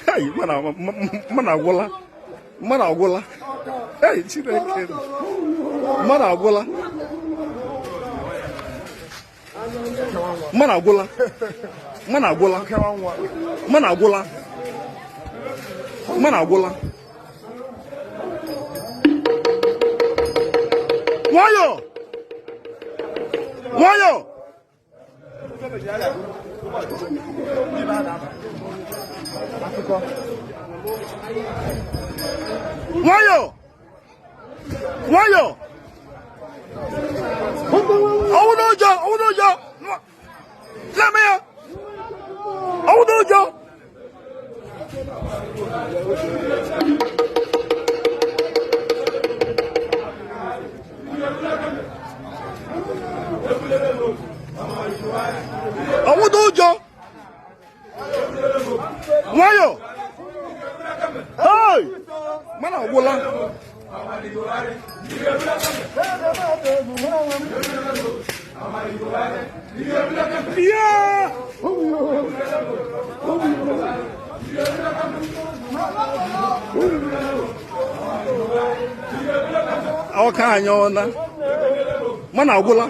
Hey, mana agwụla. Hey, Chineke. Mana agwụla. Wayo. Let me out. Wayo. Hey, mana agwụla. Yeah. Ọka anyị ọna. Mana agwụla.